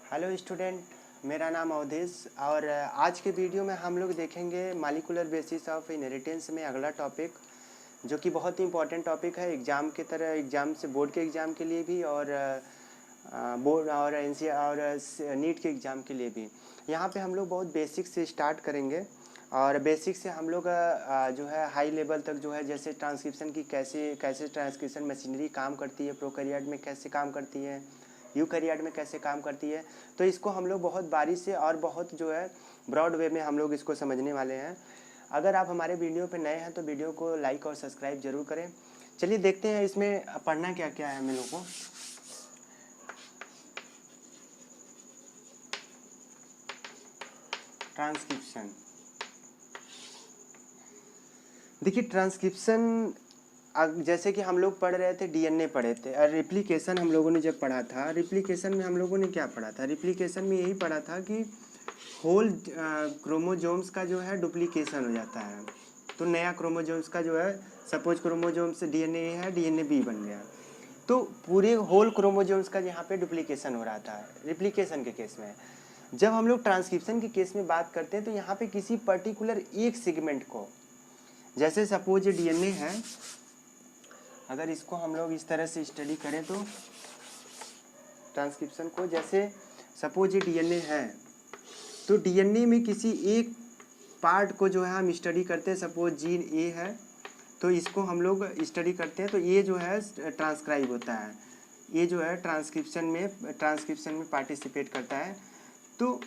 Hello student, मेरा नाम अवधेश और आज के वीडियो में हम लोग देखेंगे मॉलिक्यूलर बेसिस ऑफ इनहेरिटेंस में अगला टॉपिक, जो कि बहुत ही इंपॉर्टेंट टॉपिक है एग्ज़ाम के तरह, एग्ज़ाम से बोर्ड के एग्ज़ाम के लिए भी और बोर्ड और एनसी और नीट के एग्ज़ाम के लिए भी। यहाँ पे हम लोग बहुत बेसिक से स्टार्ट करेंगे और बेसिक से हम लोग जो है हाई लेवल तक जो है, जैसे ट्रांसक्रिप्शन की कैसे ट्रांसक्रिप्शन मशीनरी काम करती है, प्रोकैरियोट में कैसे काम करती है, यूकैरियोट में कैसे काम करती है। तो इसको हम लोग बहुत बारीक से और बहुत जो है ब्रॉड वे में हम लोग इसको समझने वाले हैं। अगर आप हमारे वीडियो पे नए हैं तो वीडियो को लाइक और सब्सक्राइब जरूर करें। चलिए देखते हैं इसमें पढ़ना क्या क्या है हम लोगों को। ट्रांसक्रिप्शन, देखिए ट्रांसक्रिप्शन जैसे कि हम लोग पढ़ रहे थे, डीएनए पढ़े थे और रिप्लिकेशन हम लोगों ने जब पढ़ा था, रिप्लिकेशन में हम लोगों ने क्या पढ़ा था, रिप्लिकेशन में यही पढ़ा था कि होल क्रोमोजोम्स का जो है डुप्लीकेशन हो जाता है। तो नया क्रोमोजोम्स का जो है, सपोज क्रोमोजोम्स डीएनए है, डीएनए बी बन गया, तो पूरे होल क्रोमोजोम्स का यहाँ पे डुप्लीकेशन हो रहा था रिप्लिकेशन के केस में। जब हम लोग ट्रांसक्रिप्शन के केस में बात करते हैं तो यहाँ पे किसी पर्टिकुलर एक सेगमेंट को, जैसे सपोज ये डीएनए है, अगर इसको हम लोग इस तरह से स्टडी करें तो ट्रांसक्रिप्शन को, जैसे सपोज ये डीएनए है, तो डीएनए में किसी एक पार्ट को जो है हम स्टडी करते हैं। सपोज जीन ए है तो इसको हम लोग स्टडी करते हैं, तो ये जो है ट्रांसक्राइब होता है, ये जो है ट्रांसक्रिप्शन में पार्टिसिपेट करता है। तो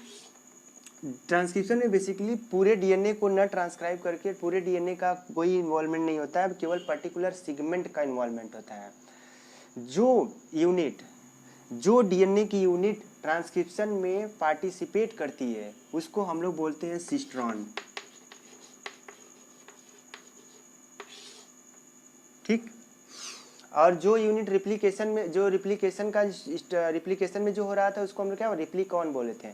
ट्रांसक्रिप्शन में बेसिकली पूरे डीएनए को न ट्रांसक्राइब करके पूरे डीएनए का कोई इन्वॉल्वमेंट नहीं होता है, केवल पर्टिकुलर सेगमेंट का इन्वॉल्वमेंट होता है। जो डीएनए की यूनिट ट्रांसक्रिप्शन में पार्टिसिपेट करती है उसको हम लोग बोलते हैं सिस्ट्रॉन। ठीक। और जो यूनिट रिप्लिकेशन में, जो रिप्लिकेशन में जो हो रहा था उसको हम लोग क्या रिप्लिकॉन बोले थे।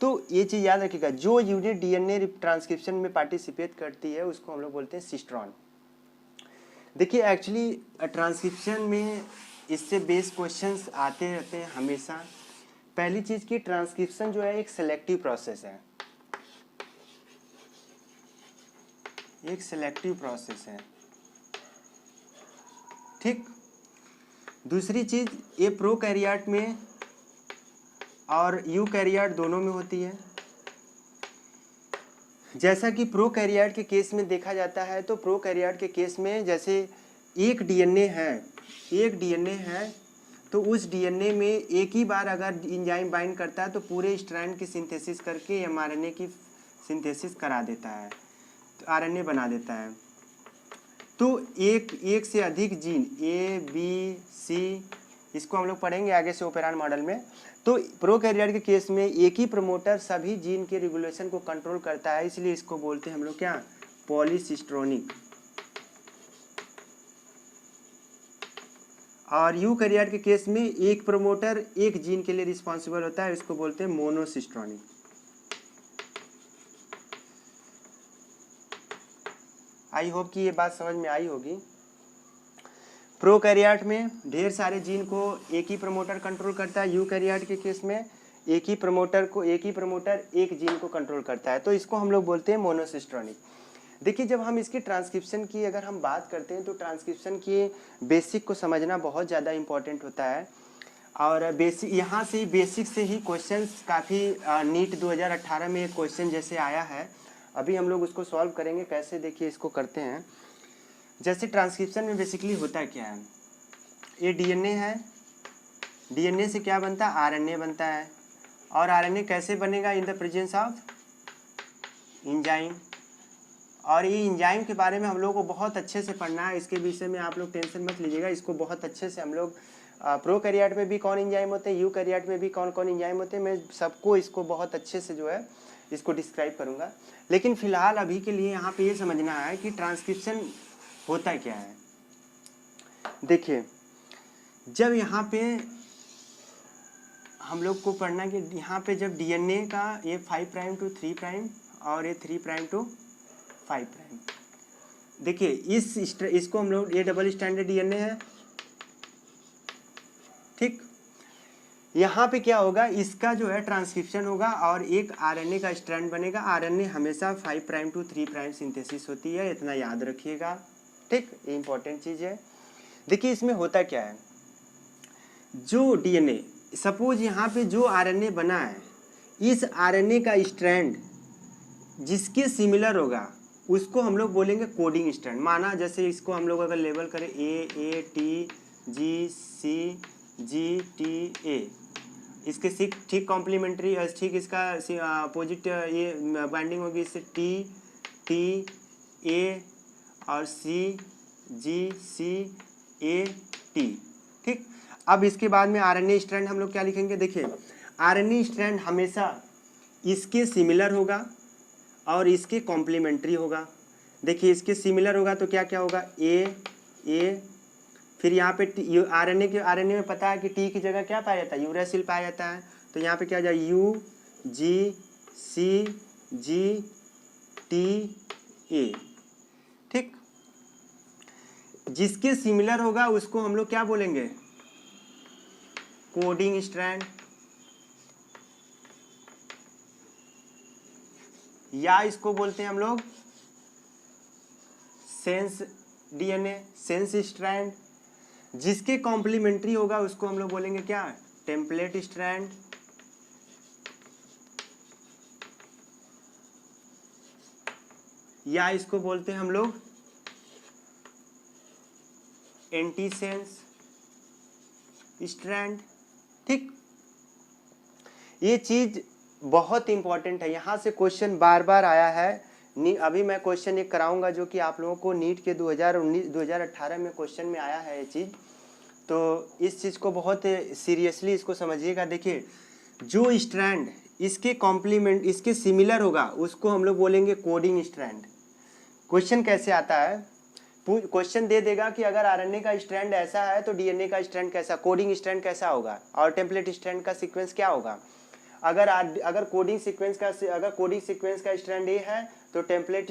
तो ये चीज़ याद रखिएगा, जो यूनिट डीएनए ट्रांसक्रिप्शन में पार्टिसिपेट करती है उसको हम लोग बोलते हैं सिस्ट्रॉन। देखिए एक्चुअली ट्रांसक्रिप्शन में इससे बेस क्वेश्चंस आते रहते हैं हमेशा। पहली चीज़ की ट्रांसक्रिप्शन जो है एक सेलेक्टिव प्रोसेस है, एक सेलेक्टिव प्रोसेस है। ठीक। दूसरी चीज़, ये प्रोकैरियोट में और यूकैरियोट दोनों में होती है। जैसा कि प्रोकैरियोट के केस में देखा जाता है, तो प्रोकैरियोट के केस में जैसे एक डीएनए है तो उस डीएनए में एक ही बार अगर एंजाइम बाइंड करता है तो पूरे स्ट्रैंड की सिंथेसिस करके एमआरएनए की सिंथेसिस करा देता है, तो आरएनए बना देता है। तो एक से अधिक जीन ए बी सी, इसको हम लोग पढ़ेंगे आगे से ओपेरॉन मॉडल में। तो प्रोकैरियोट के केस में एक ही प्रमोटर सभी जीन के रेगुलेशन को कंट्रोल करता है, इसलिए इसको बोलते हैं हम लोग क्या, पॉलीसिस्ट्रोनिक। और यूकैरियोट के केस में एक प्रमोटर एक जीन के लिए रिस्पॉन्सिबल होता है, इसको बोलते हैं मोनोसिस्ट्रोनिक। आई होप कि ये बात समझ में आई होगी। प्रोकैरियोट में ढेर सारे जीन को एक ही प्रमोटर कंट्रोल करता है, यूकैरियोट के केस में एक ही प्रमोटर एक जीन को कंट्रोल करता है, तो इसको हम लोग बोलते हैं मोनोसिस्ट्रोनिक। देखिए जब हम इसकी ट्रांसक्रिप्शन की अगर हम बात करते हैं तो ट्रांसक्रिप्शन की बेसिक को समझना बहुत ज़्यादा इंपॉर्टेंट होता है। और बेसिक, यहाँ से बेसिक से ही क्वेश्चंस काफ़ी, नीट 2018 में एक क्वेश्चन जैसे आया है, अभी हम लोग उसको सॉल्व करेंगे कैसे। देखिए इसको करते हैं। जैसे ट्रांसक्रिप्शन में बेसिकली होता क्या है, ये डीएनए है, डीएनए से क्या बनता है, आरएनए बनता है। और आरएनए कैसे बनेगा, in the presence of enzyme. और ये एंजाइम के बारे में हम लोगों को बहुत अच्छे से पढ़ना है, इसके विषय में आप लोग टेंशन मत लीजिएगा, इसको बहुत अच्छे से हम लोग प्रोकैरियोट में भी कौन एंजाइम होते हैं, यूकैरियोट में भी कौन कौन एंजाइम होते हैं, मैं सबको इसको बहुत अच्छे से जो है इसको डिस्क्राइब करूँगा। लेकिन फिलहाल अभी के लिए यहाँ पे ये समझना है कि ट्रांसक्रिप्शन होता क्या है। देखिए जब यहाँ पे हम लोग को पढ़ना कि यहाँ पे जब डीएनए का ये 5 प्राइम टू 3 प्राइम और ये 3 प्राइम टू 5 प्राइम, देखिए इसको हम लोग, ये डबल स्टैंडर्ड डीएनए है। ठीक। यहाँ पे क्या होगा, इसका जो है ट्रांसक्रिप्शन होगा और एक आरएनए का स्ट्रैंड बनेगा। आरएनए हमेशा 5 प्राइम टू 3 प्राइम सिंथेसिस होती है, इतना याद रखिएगा, ठीक, ये इंपॉर्टेंट चीज़ है। देखिए इसमें होता क्या है, जो डीएनए, सपोज यहाँ पे जो आरएनए बना है, इस आरएनए का स्ट्रैंड जिसके सिमिलर होगा उसको हम लोग बोलेंगे कोडिंग स्ट्रैंड। माना जैसे इसको हम लोग अगर लेबल करें ए टी जी सी जी टी ए, इसके ठीक कॉम्प्लीमेंट्री, ठीक इसका अपोजिट ये बाइंडिंग होगी, इससे टी टी ए और सी जी सी ए टी, ठीक। अब इसके बाद में आरएनए स्ट्रैंड हम लोग क्या लिखेंगे, देखिए आरएनए स्ट्रैंड हमेशा इसके सिमिलर होगा और इसके कॉम्प्लीमेंट्री होगा। देखिए इसके सिमिलर होगा तो क्या क्या होगा, ए, फिर यहाँ पे आरएनए में पता है कि टी की जगह क्या पाया जाता है, यूरासिल पाया जाता है, तो यहाँ पे क्या हो जाए, you ji C G T ए, ठीक। जिसके सिमिलर होगा उसको हम लोग क्या बोलेंगे, कोडिंग स्ट्रैंड, या इसको बोलते हैं हम लोग सेंस डीएनए, सेंस स्ट्रैंड। जिसके कॉम्प्लीमेंट्री होगा उसको हम लोग बोलेंगे क्या, टेम्पलेट स्ट्रैंड, या इसको बोलते हैं हम लोग एंटीसेंस स्ट्रैंड, ठीक। ये चीज बहुत इंपॉर्टेंट है, यहाँ से क्वेश्चन बार बार आया है। अभी मैं क्वेश्चन एक कराऊंगा जो कि आप लोगों को नीट के 2018 में क्वेश्चन में आया है ये चीज़, तो इस चीज़ को बहुत सीरियसली इसको समझिएगा। देखिए जो स्ट्रैंड इसके कॉम्प्लीमेंट इसके सिमिलर होगा उसको हम लोग बोलेंगे कोडिंग स्ट्रैंड। क्वेश्चन कैसे आता है, क्वेश्चन दे देगा कि अगर आरएनए का स्ट्रैंड ऐसा है तो डीएनए का स्ट्रैंड कैसा, कोडिंग स्ट्रैंड कैसा होगा, और टेम्पलेट स्ट्रैंड का सीक्वेंस क्या होगा। अगर कोडिंग सीक्वेंस का स्ट्रैंड ए है तो टेम्पलेट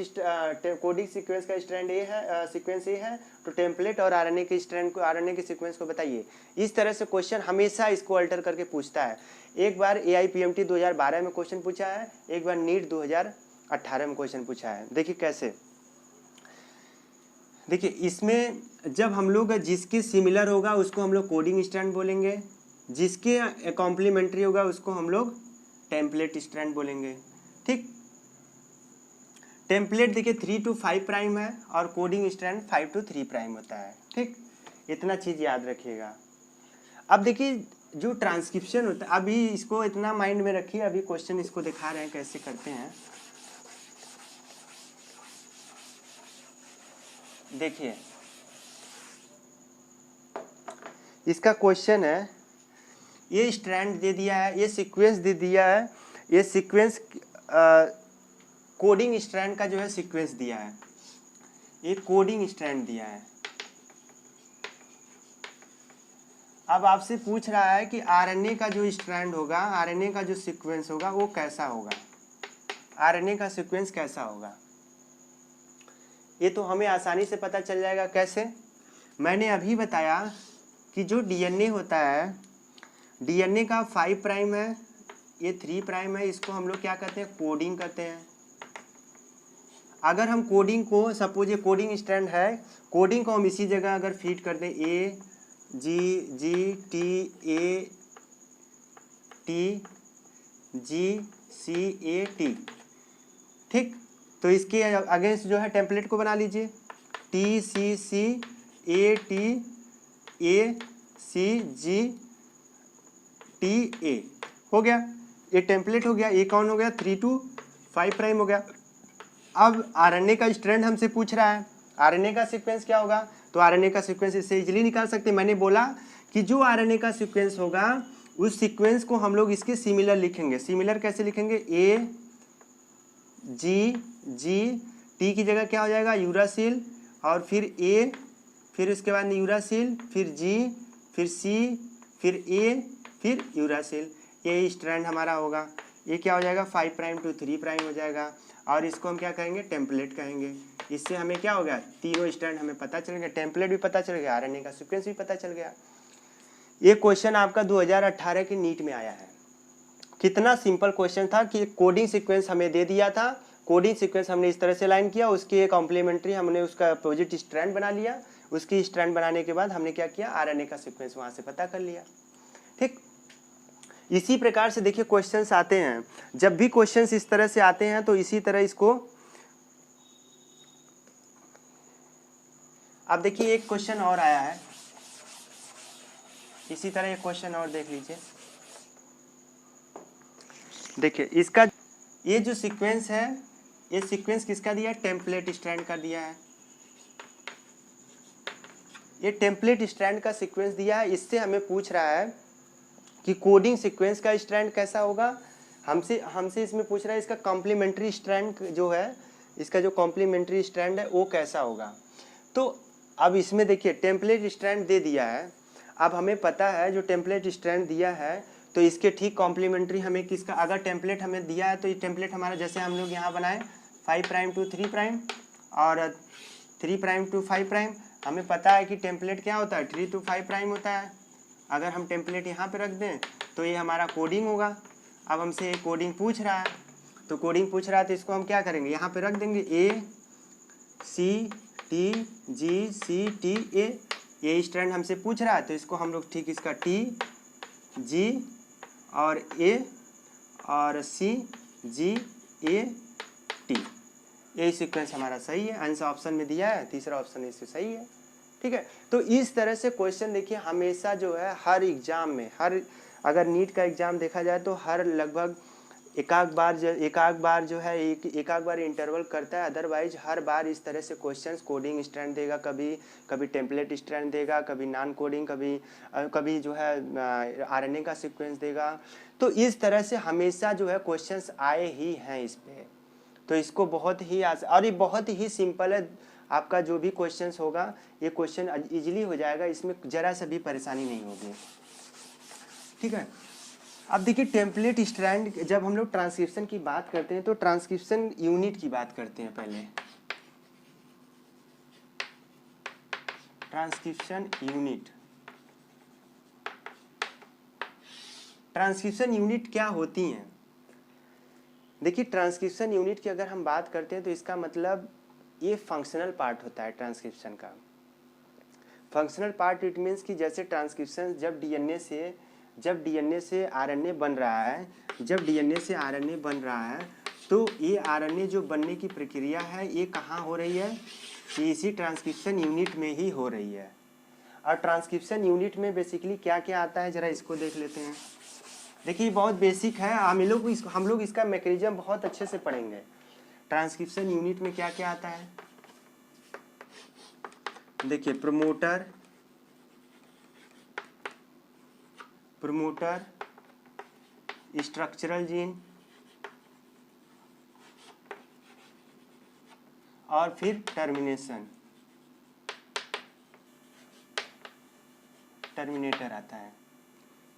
कोडिंग सीक्वेंस का स्ट्रैंड ए है, सीक्वेंस ए है तो टेम्पलेट और आरएनए के स्ट्रैंड को, आरएनए के सीक्वेंस को बताइए। इस तरह से क्वेश्चन हमेशा इसको अल्टर करके पूछता है। एक बार AIPMT 2012 में क्वेश्चन पूछा है, एक बार नीट 2018 में क्वेश्चन पूछा है। देखिए कैसे, देखिए इसमें जब हम लोग जिसके सिमिलर होगा उसको हम लोग कोडिंग स्ट्रैंड बोलेंगे, जिसके कॉम्प्लीमेंट्री होगा उसको हम लोग टेम्पलेट स्ट्रैंड बोलेंगे, ठीक। टेम्पलेट देखिए 3 to 5 प्राइम है और कोडिंग स्ट्रैंड 5 to 3 प्राइम होता है, ठीक। इतना चीज़ याद रखिएगा। अब देखिए जो ट्रांसक्रिप्शन होता है, अभी इसको इतना माइंड में रखिए, अभी क्वेश्चन इसको दिखा रहे हैं कैसे करते हैं। देखिए इसका क्वेश्चन है, ये स्ट्रैंड दे दिया है, ये सीक्वेंस दे दिया है, ये सीक्वेंस कोडिंग स्ट्रैंड का जो है सीक्वेंस दिया है, ये कोडिंग स्ट्रैंड दिया है। अब आपसे पूछ रहा है कि आरएनए का जो स्ट्रैंड होगा, आरएनए का जो सीक्वेंस होगा वो कैसा होगा, आरएनए का सीक्वेंस कैसा होगा। ये तो हमें आसानी से पता चल जाएगा। कैसे, मैंने अभी बताया कि जो डीएनए होता है, डीएनए का 5 प्राइम है, ये 3 प्राइम है, इसको हम लोग क्या कहते हैं, कोडिंग कहते हैं। अगर हम कोडिंग को, सपोज ये कोडिंग स्ट्रैंड है, कोडिंग को हम इसी जगह अगर फीड कर दें A G G T A T G C A T, ठीक, तो इसके अगेंस्ट जो है टेम्पलेट को बना लीजिए, T C C A T A C G T A, हो गया, ये टेम्पलेट हो गया। ये कौन हो गया, 3 to 5 प्राइम हो गया। अब आरएनए का स्ट्रैंड हमसे पूछ रहा है, आरएनए का सीक्वेंस क्या होगा, तो आरएनए का सीक्वेंस इससे इजीली निकाल सकते हैं। मैंने बोला कि जो आरएनए का सीक्वेंस होगा उस सीक्वेंस को हम लोग इसके सिमिलर लिखेंगे। सिमिलर कैसे लिखेंगे, ए जी जी टी की जगह क्या हो जाएगा, यूरासिल, और फिर ए, फिर इसके बाद यूरासिल, फिर जी, फिर सी, फिर ए, फिर यूरासिल। ये स्ट्रैंड हमारा होगा। ये क्या हो जाएगा, 5 प्राइम to 3 प्राइम हो जाएगा, और इसको हम क्या कहेंगे, टेम्पलेट कहेंगे। इससे हमें क्या हो गया, तीनों स्ट्रैंड हमें पता चल गया, टेम्पलेट भी पता चल गया, आरएनए का सीक्वेंस भी पता चल गया। ये क्वेश्चन आपका 2018 के नीट में आया है। कितना सिंपल क्वेश्चन था कि कोडिंग सीक्वेंस हमें दे दिया था, कोडिंग सीक्वेंस हमने इस तरह से लाइन किया, उसकी कॉम्प्लीमेंट्री हमने उसका अपोजिट स्ट्रैंड बना लिया, उसकी स्ट्रैंड बनाने के बाद हमने क्या किया, आरएनए का सीक्वेंस वहां से पता कर लिया। ठीक, इसी प्रकार से देखिए क्वेश्चंस आते हैं, जब भी क्वेश्चंस इस तरह से आते हैं तो इसी तरह इसको, अब देखिए एक क्वेश्चन और आया है, इसी तरह एक क्वेश्चन और देख लीजिए। देखिए इसका ये जो सीक्वेंस है, ये सीक्वेंस किसका दिया है, टेम्पलेट स्ट्रैंड का दिया है। ये टेम्पलेट स्ट्रैंड का सीक्वेंस दिया है, इससे हमें पूछ रहा है कि कोडिंग सीक्वेंस का स्ट्रैंड कैसा होगा। हमसे इसमें पूछ रहा है इसका कॉम्प्लीमेंट्री स्ट्रैंड जो है, इसका जो कॉम्प्लीमेंट्री स्ट्रैंड है वो कैसा होगा। तो अब इसमें देखिए टेम्पलेट स्ट्रैंड दे दिया है, अब हमें पता है जो टेम्पलेट स्ट्रैंड दिया है तो इसके ठीक कॉम्प्लीमेंट्री हमें किसका, अगर टेम्पलेट हमें दिया है तो ये टेम्पलेट हमारा जैसे हम लोग यहाँ बनाए 5 प्राइम टू 3 प्राइम और 3 प्राइम टू 5 प्राइम, हमें पता है कि टेम्पलेट क्या होता है, 3 टू 5 प्राइम होता है। अगर हम टेम्पलेट यहाँ पे रख दें तो ये हमारा कोडिंग होगा। अब हमसे ये कोडिंग पूछ रहा है, तो कोडिंग पूछ रहा है तो इसको हम क्या करेंगे, यहाँ पे रख देंगे ACTGCTA, ये स्ट्रैंड हमसे पूछ रहा है तो इसको हम लोग ठीक इसका TG और A और CGAT, यही सीक्वेंस हमारा सही है, आंसर ऑप्शन में दिया है, तीसरा ऑप्शन इससे सही है। ठीक है, तो इस तरह से क्वेश्चन देखिए हमेशा जो है हर एग्जाम में, हर अगर नीट का एग्जाम देखा जाए तो हर लगभग एक आध बार जो है एक आध बार इंटरवल करता है, अदरवाइज हर बार इस तरह से क्वेश्चंस कोडिंग स्ट्रैंड देगा, कभी टेम्पलेट स्ट्रैंड देगा, कभी नॉन कोडिंग, कभी जो है आरएनए का सीक्वेंस देगा। तो इस तरह से हमेशा जो है क्वेश्चंस आए ही हैं इस पे, तो इसको बहुत ही और ये बहुत ही सिंपल है, आपका जो भी क्वेश्चंस होगा ये क्वेश्चन इजीली हो जाएगा, इसमें जरा सा भी परेशानी नहीं होगी। ठीक है, अब देखिए टेम्पलेट स्ट्रैंड, जब हम लोग ट्रांसक्रिप्शन की बात करते हैं तो ट्रांसक्रिप्शन यूनिट की बात करते हैं पहले। ट्रांसक्रिप्शन यूनिट क्या होती हैं। देखिए ट्रांसक्रिप्शन यूनिट की अगर हम बात करते हैं तो इसका मतलब ये फंक्शनल पार्ट होता है ट्रांसक्रिप्शन का। फंक्शनल पार्ट इट मीन्स कि जैसे ट्रांसक्रिप्शन जब डीएनए से आरएनए बन रहा है, तो ये आरएनए जो बनने की प्रक्रिया है ये कहाँ हो रही है, ये इसी ट्रांसक्रिप्शन यूनिट में ही हो रही है। और ट्रांसक्रिप्शन यूनिट में बेसिकली क्या क्या आता है जरा इसको देख लेते हैं। देखिए बहुत बेसिक है, हम लोग इसका मैकेनिज्म बहुत अच्छे से पढ़ेंगे। ट्रांसक्रिप्शन यूनिट में क्या क्या आता है, देखिए प्रमोटर, स्ट्रक्चरल जीन और फिर टर्मिनेटर आता है।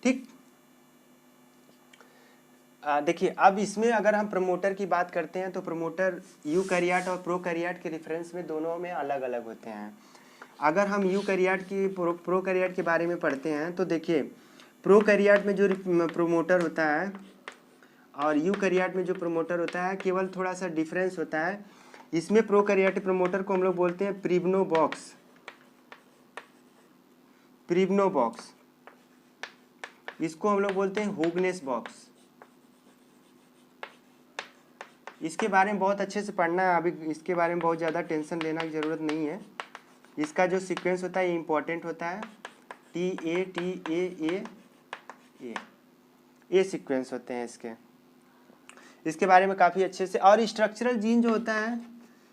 ठीक, देखिए अब इसमें अगर हम प्रमोटर की बात करते हैं तो प्रमोटर यूकैरियोट और प्रोकैरियोट के रेफरेंस में दोनों में अलग अलग होते हैं। अगर हम यूकैरियोट की प्रोकैरियोट के बारे में पढ़ते हैं तो देखिए प्रोकैरियोट में जो प्रमोटर होता है और यूकैरियोट में जो प्रमोटर होता है केवल थोड़ा सा डिफरेंस होता है। इसमें प्रोकैरियोटिक प्रमोटर को हम लोग बोलते हैं प्रिब्नो बॉक्स, इसको हम लोग बोलते हैं हुगनेस बॉक्स। इसके बारे में बहुत अच्छे से पढ़ना है, अभी इसके बारे में बहुत ज़्यादा टेंशन लेना की ज़रूरत नहीं है। इसका जो सीक्वेंस होता है ये इम्पोर्टेंट होता है, TATAA, ये सीक्वेंस होते हैं इसके बारे में काफ़ी अच्छे से। और स्ट्रक्चरल जीन जो होता है,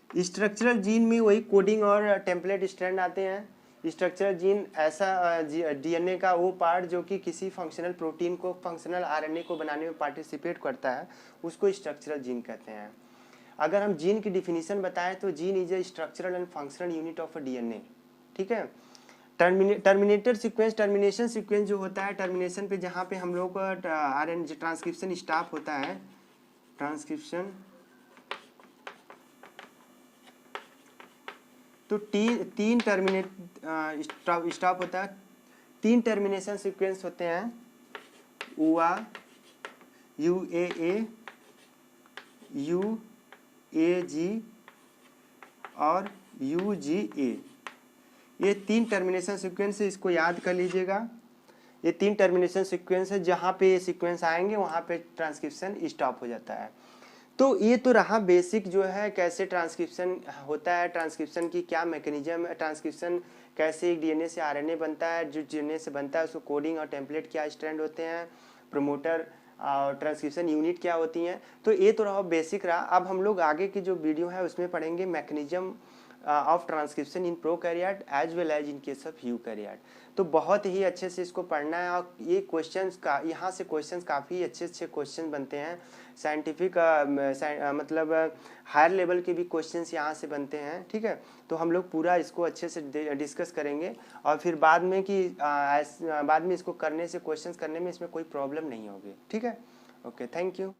स्ट्रक्चरल जीन में वही कोडिंग और टेम्पलेट स्ट्रैंड आते हैं। स्ट्रक्चरल जीन ऐसा डीएनए का वो पार्ट जो कि किसी फंक्शनल प्रोटीन को, फंक्शनल आरएनए को बनाने में पार्टिसिपेट करता है, उसको स्ट्रक्चरल जीन कहते हैं। अगर हम जीन की डिफिनीशन बताएं तो gene is a structural and functional unit of a DNA. ठीक है, टर्मिनेटर सीक्वेंस, टर्मिनेशन सीक्वेंस जो होता है, टर्मिनेशन पे जहाँ पे हम लोग का आरएनए ट्रांसक्रिप्शन स्टॉप होता है, ट्रांसक्रिप्शन तो तीन टर्मिनेट स्टॉप होता है, 3 टर्मिनेशन सीक्वेंस होते हैं, UA, UAA, UAG और UGA। ये 3 टर्मिनेशन सीक्वेंस है, इसको याद कर लीजिएगा। ये 3 टर्मिनेशन सीक्वेंस है, जहाँ पे ये सीक्वेंस आएंगे वहाँ पे ट्रांसक्रिप्शन स्टॉप हो जाता है। तो ये तो रहा बेसिक जो है कैसे ट्रांसक्रिप्शन होता है, ट्रांसक्रिप्शन की क्या मैकेनिज्म है, ट्रांसक्रिप्शन कैसे एक डीएनए से आरएनए बनता है, जो डीएनए से बनता है उसको कोडिंग और टेम्पलेट क्या स्ट्रैंड होते हैं, प्रमोटर और ट्रांसक्रिप्शन यूनिट क्या होती हैं। तो ये तो रहा बेसिक रहा। अब हम लोग आगे की जो वीडियो है उसमें पढ़ेंगे mechanism of transcription in prokaryote as well as in case of eukaryote. तो बहुत ही अच्छे से इसको पढ़ना है और ये क्वेश्चंस का यहाँ से क्वेश्चंस काफ़ी अच्छे अच्छे क्वेश्चन बनते हैं, साइंटिफिक मतलब हायर लेवल के भी क्वेश्चंस यहाँ से बनते हैं। ठीक है, तो हम लोग पूरा इसको अच्छे से डिस्कस करेंगे और फिर बाद में कि बाद में इसको करने से क्वेश्चंस करने में इसमें कोई प्रॉब्लम नहीं होगी। ठीक है, ओके, थैंक यू।